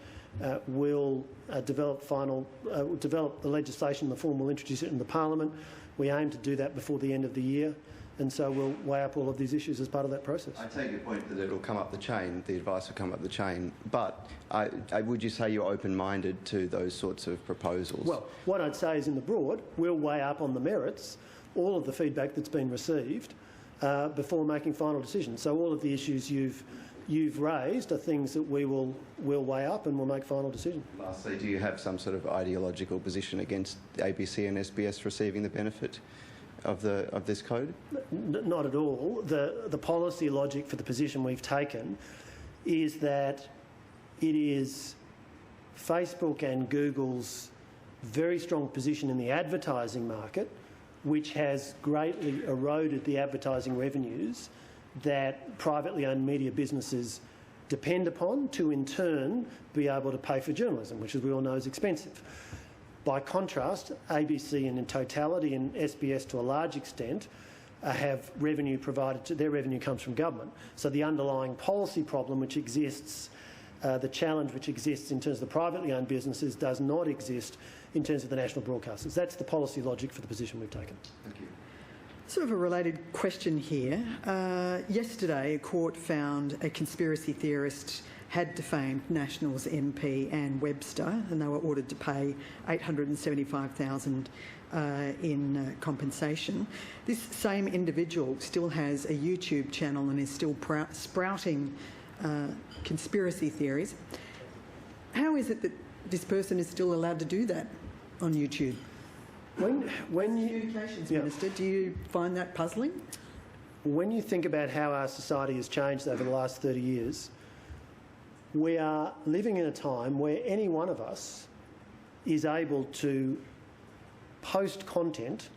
We'll develop the legislation, the form, we'll introduce it in the Parliament. We aim to do that before the end of the year. And so we'll weigh up all of these issues as part of that process. I take your point that it'll come up the chain, the advice will come up the chain, but would you say you're open-minded to those sorts of proposals? Well, what I'd say is in the broad, we'll weigh up on the merits all of the feedback that's been received before making final decisions. So all of the issues you've raised are things that we'll weigh up and we'll make final decisions. Lastly, do you have some sort of ideological position against ABC and SBS receiving the benefit of this code? Not at all. The policy logic for the position we've taken is that it is Facebook and Google's very strong position in the advertising market, which has greatly eroded the advertising revenues that privately owned media businesses depend upon to in turn be able to pay for journalism, which, as we all know, is expensive. By contrast, ABC and in totality and SBS to a large extent have revenue provided to, their revenue comes from government. So the underlying policy problem which exists, the challenge which exists in terms of the privately owned businesses does not exist in terms of the national broadcasters. That's the policy logic for the position we've taken. Thank you. Sort of a related question here. Yesterday, a court found a conspiracy theorist had defamed Nationals MP Anne Webster, and they were ordered to pay $875,000 in compensation. This same individual still has a YouTube channel and is still sprouting conspiracy theories. How is it that this person is still allowed to do that on YouTube? When you, Communications Minister, do you find that puzzling? When you think about how our society has changed over the last 30 years, we are living in a time where any one of us is able to post content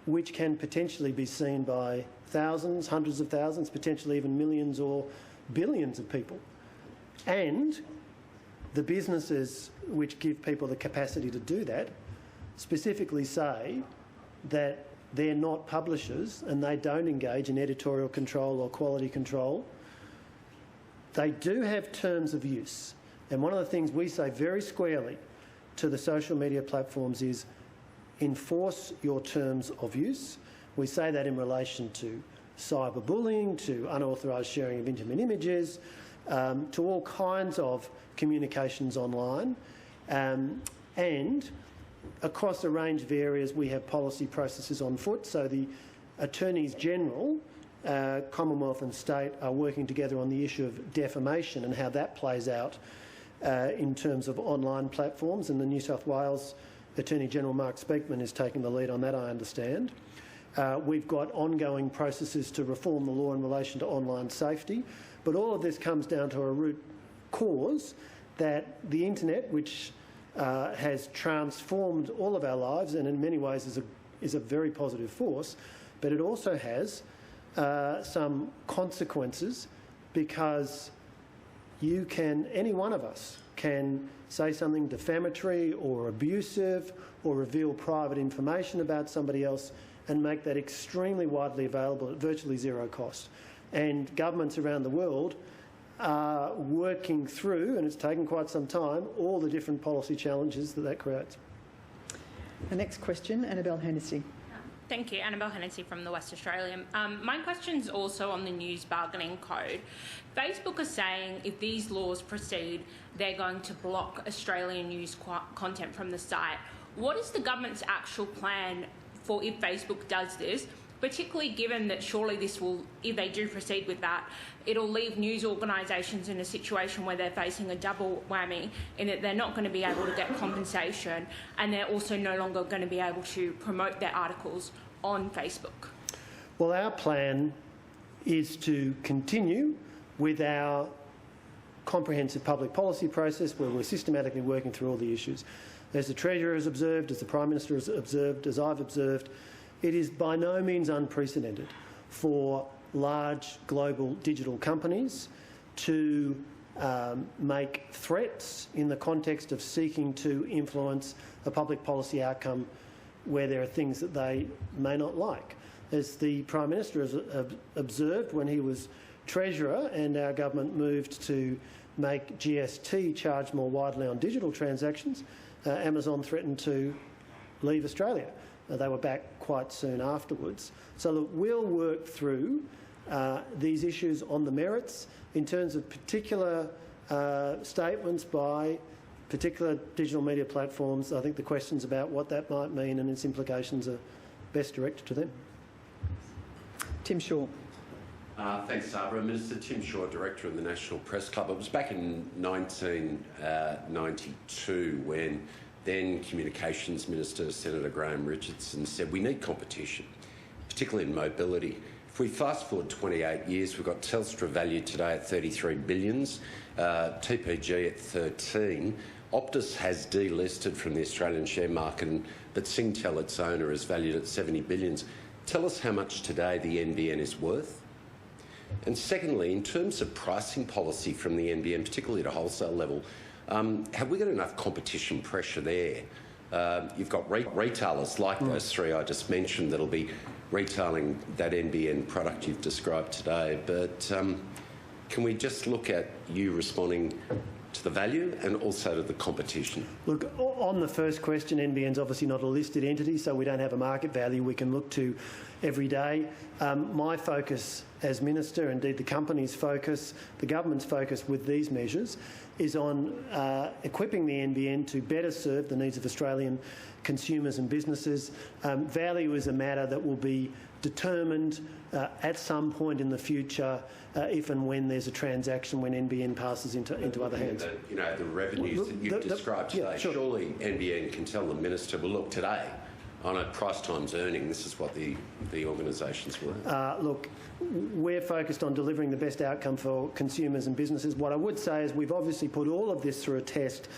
which can potentially be seen by thousands, hundreds of thousands, potentially even millions or billions of people. And the businesses which give people the capacity to do that specifically say that they're not publishers and they don't engage in editorial control or quality control. They do have terms of use. And one of the things we say very squarely to the social media platforms is enforce your terms of use. We say that in relation to cyberbullying, to unauthorised sharing of intimate images, to all kinds of communications online. And across a range of areas, we have policy processes on foot. So the Attorneys General, Commonwealth and State, are working together on the issue of defamation and how that plays out in terms of online platforms. And the New South Wales Attorney General, Mark Speakman, is taking the lead on that, I understand. We've got ongoing processes to reform the law in relation to online safety. But all of this comes down to a root cause that the internet, which has transformed all of our lives and in many ways is a very positive force, but it also has some consequences, because any one of us can say something defamatory or abusive or reveal private information about somebody else and make that extremely widely available at virtually zero cost. And governments around the world are working through, and it's taken quite some time, all the different policy challenges that creates. The next question, Annabelle Hennessy. Thank you. Annabelle Hennessy from the West Australian. My question is also on the news bargaining code. Facebook is saying if these laws proceed, they're going to block Australian news content from the site. What is the government's actual plan for if Facebook does this, particularly given that surely this will, if they do proceed with that, it'll leave news organisations in a situation where they're facing a double whammy in that they're not going to be able to get compensation and they're also no longer going to be able to promote their articles on Facebook? Well, our plan is to continue with our comprehensive public policy process where we're systematically working through all the issues. As the Treasurer has observed, as the Prime Minister has observed, as I've observed, it is by no means unprecedented for large global digital companies to make threats in the context of seeking to influence a public policy outcome where there are things that they may not like. As the Prime Minister has observed when he was Treasurer and our government moved to make GST charge more widely on digital transactions, Amazon threatened to leave Australia. They were back quite soon afterwards. So look, we'll work through these issues on the merits. In terms of particular statements by particular digital media platforms, I think the questions about what that might mean and its implications are best directed to them. Tim Shaw. Thanks, Sabra. Minister Tim Shaw, Director of the National Press Club. It was back in 1992 when then Communications Minister Senator Graham Richardson said we need competition, particularly in mobility. If we fast forward 28 years, we've got Telstra valued today at 33 billions, TPG at 13. Optus has delisted from the Australian share market, but Singtel, its owner, is valued at 70 billions. Tell us how much today the NBN is worth. And secondly, in terms of pricing policy from the NBN, particularly at a wholesale level, have we got enough competition pressure there? You've got retailers like those three I just mentioned that'll be retailing that NBN product you've described today. But can we just look at you responding to the value and also to the competition? Look, on the first question, NBN's obviously not a listed entity, so we don't have a market value we can look to every day. My focus as Minister, indeed the company's focus, the government's focus with these measures, is on equipping the NBN to better serve the needs of Australian consumers and businesses. Value is a matter that will be determined at some point in the future if and when there's a transaction, when NBN passes into other hands. The revenues that you've described today, yeah, sure. Surely NBN can tell the Minister, well, look, today, on a price times earning, this is what the organisations were. Look, we're focused on delivering the best outcome for consumers and businesses. What I would say is we've obviously put all of this through a test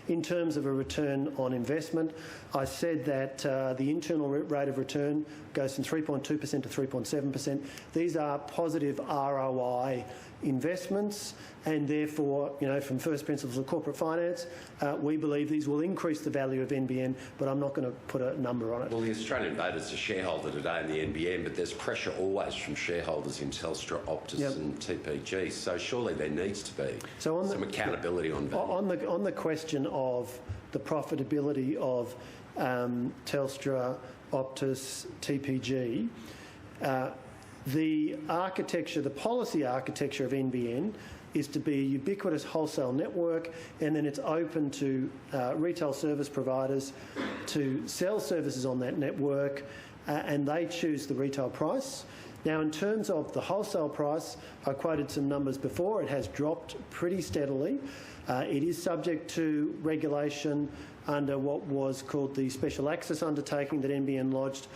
in terms of a return on investment. I said that the internal rate of return goes from 3.2% to 3.7%. These are positive ROI investments, and therefore, from first principles of corporate finance, we believe these will increase the value of NBN, but I'm not going to put a number on it. Well, the Australian voters are shareholder today in the NBN, but there's pressure always from shareholders in Telstra, Optus and TPG, so surely there needs to be some accountability on value. On the question of the profitability of Telstra, Optus, TPG, the architecture, the policy architecture of NBN is to be a ubiquitous wholesale network, and then it's open to retail service providers to sell services on that network, and they choose the retail price. Now, in terms of the wholesale price, I quoted some numbers before. It has dropped pretty steadily. It is subject to regulation under what was called the Special Access Undertaking that NBN lodged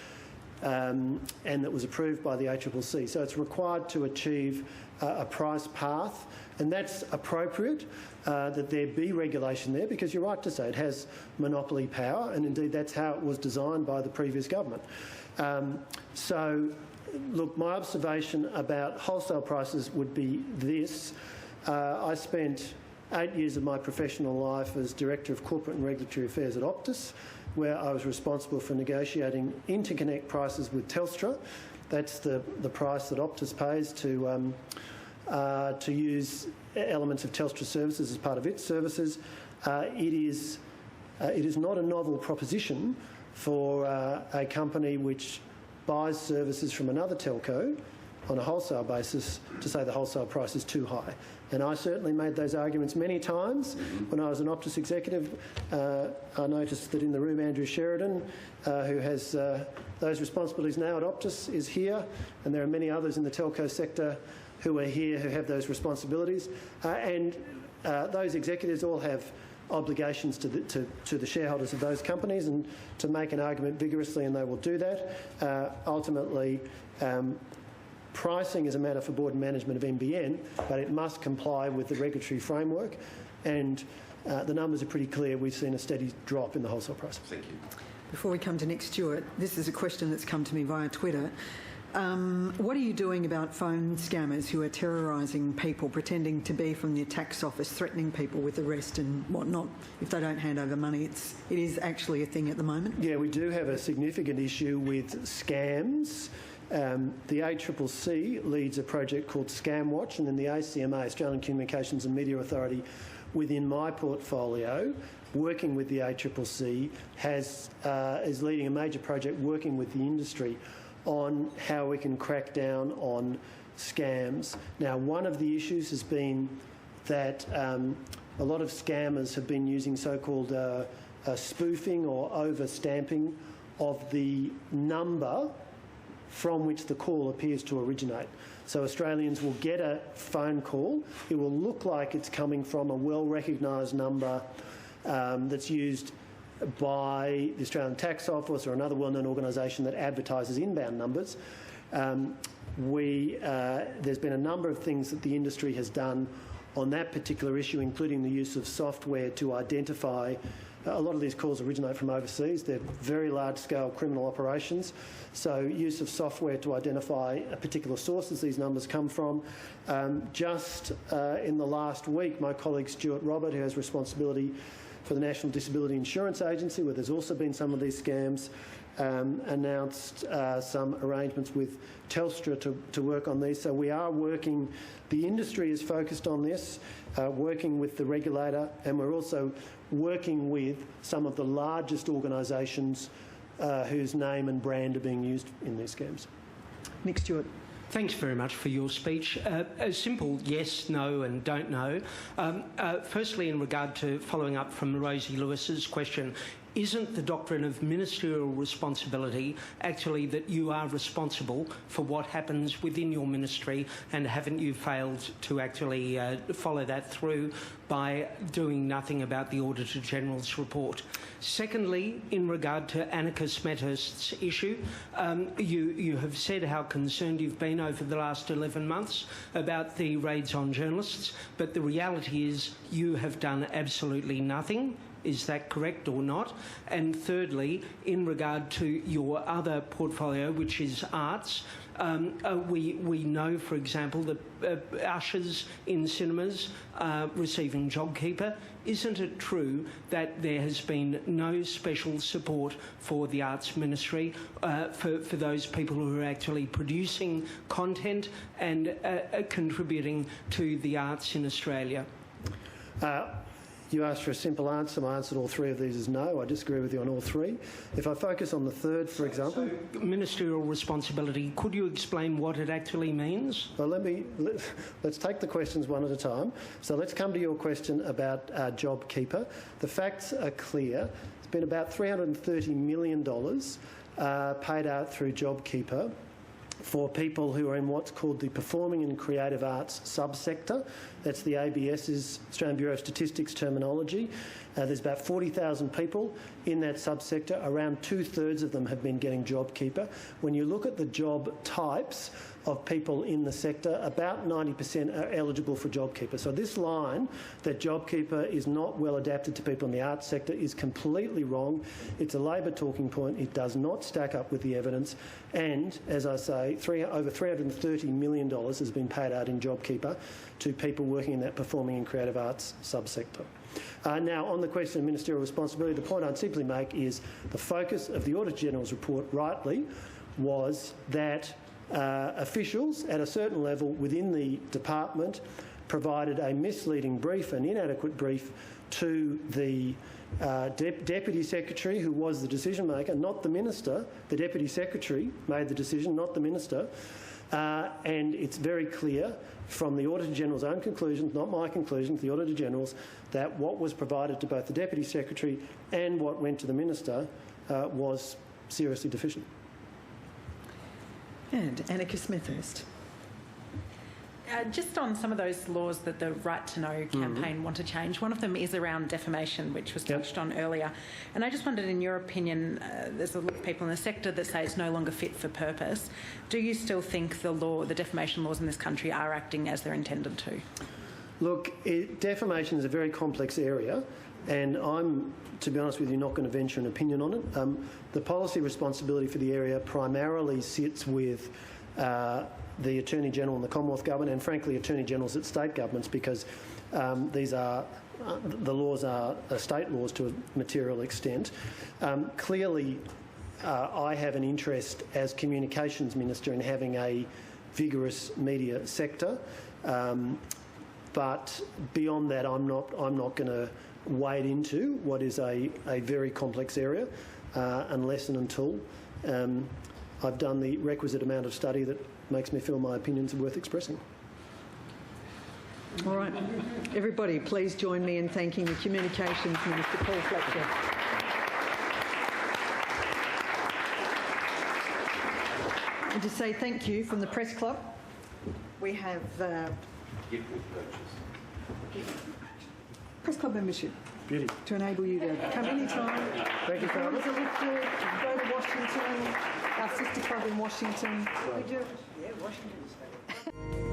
and that was approved by the ACCC. So it's required to achieve a price path, and that's appropriate that there be regulation there, because you're right to say it has monopoly power, and indeed that's how it was designed by the previous government. So, look, my observation about wholesale prices would be this. I spent 8 years of my professional life as Director of Corporate and Regulatory Affairs at Optus, where I was responsible for negotiating interconnect prices with Telstra. That's the price that Optus pays to use elements of Telstra services as part of its services. It is not a novel proposition for a company which buys services from another telco on a wholesale basis to say the wholesale price is too high. And I certainly made those arguments many times when I was an Optus executive. I noticed that in the room Andrew Sheridan, who has those responsibilities now at Optus, is here, and there are many others in the telco sector who are here who have those responsibilities. And those executives all have obligations to the shareholders of those companies, and to make an argument vigorously, and they will do that. Ultimately, pricing is a matter for board and management of NBN, but it must comply with the regulatory framework, and the numbers are pretty clear. We've seen a steady drop in the wholesale price. Thank you. Before we come to Nick Stewart, this is a question that's come to me via Twitter. What are you doing about phone scammers who are terrorising people, pretending to be from the tax office, threatening people with arrest and whatnot if they don't hand over money? It is actually a thing at the moment. Yeah, we do have a significant issue with scams. The ACCC leads a project called Scam Watch, and then the ACMA, Australian Communications and Media Authority, within my portfolio, working with the ACCC, is leading a major project working with the industry on how we can crack down on scams. Now, one of the issues has been that a lot of scammers have been using so-called spoofing or over-stamping of the number from which the call appears to originate. So Australians will get a phone call. It will look like it's coming from a well-recognised number that's used by the Australian Tax Office or another well-known organisation that advertises inbound numbers. There's been a number of things that the industry has done on that particular issue, including the use of software to identify. A lot of these calls originate from overseas. They're very large-scale criminal operations. So use of software to identify particular sources these numbers come from. Just in the last week, my colleague Stuart Robert, who has responsibility for the National Disability Insurance Agency, where there's also been some of these scams, announced some arrangements with Telstra to work on these. So we are working, the industry is focused on this, working with the regulator, and we're also working with some of the largest organisations whose name and brand are being used in these scams. Nick Stewart. Thanks very much for your speech. A simple yes, no and don't know. Firstly, in regard to following up from Rosie Lewis's question, isn't the doctrine of ministerial responsibility actually that you are responsible for what happens within your ministry, and haven't you failed to actually follow that through by doing nothing about the Auditor-General's report? Secondly, in regard to Annika Smethurst's issue, you have said how concerned you've been over the last 11 months about the raids on journalists, but the reality is you have done absolutely nothing. Is that correct or not? And thirdly, in regard to your other portfolio, which is arts, we know, for example, that ushers in cinemas are receiving JobKeeper. Isn't it true that there has been no special support for the Arts Ministry for those people who are actually producing content and contributing to the arts in Australia? You asked for a simple answer. My answer to all three of these is no. I disagree with you on all three. If I focus on the third, for example... So, ministerial responsibility, could you explain what it actually means? Well, let's take the questions one at a time. So let's come to your question about JobKeeper. The facts are clear. It's been about $330 million paid out through JobKeeper for people who are in what's called the performing and creative arts subsector. That's the ABS's, Australian Bureau of Statistics terminology. There's about 40,000 people in that subsector. Around 2/3 of them have been getting JobKeeper. When you look at the job types of people in the sector, about 90% are eligible for JobKeeper. So this line that JobKeeper is not well adapted to people in the arts sector is completely wrong. It's a Labor talking point. It does not stack up with the evidence. And, as I say, over $330 million has been paid out in JobKeeper to people working in that performing and creative arts subsector. Now, on the question of ministerial responsibility, the point I'd simply make is the focus of the Auditor-General's report, rightly, was that officials at a certain level within the department provided a misleading brief, an inadequate brief, to the Deputy Secretary, who was the decision maker, not the Minister. The Deputy Secretary made the decision, not the Minister. And it's very clear from the Auditor-General's own conclusions, not my conclusions, the Auditor-General's, that what was provided to both the Deputy Secretary and what went to the Minister was seriously deficient. And Annika Smethurst. Just on some of those laws that the Right to Know campaign want to change, one of them is around defamation, which was touched on earlier. And I just wondered, in your opinion, there's a lot of people in the sector that say it's no longer fit for purpose. Do you still think the defamation laws in this country are acting as they're intended to? Look, defamation is a very complex area, and I'm, to be honest with you, not going to venture an opinion on it. The policy responsibility for the area primarily sits with the Attorney-General and the Commonwealth Government, and frankly Attorney-Generals at state governments, because the laws are state laws to a material extent. Clearly, I have an interest as Communications Minister in having a vigorous media sector, but beyond that I'm not going to wade into what is a very complex area unless and until I've done the requisite amount of study that makes me feel my opinions are worth expressing. All right. Everybody, please join me in thanking the Communications Minister, Paul Fletcher. And to say thank you from the Press Club, we have Press Club membership. Beauty. To enable you to come anytime. Thank you, Carol. Borders are lifted. Go to Washington, our sister club in Washington. We do. Yeah, Washington.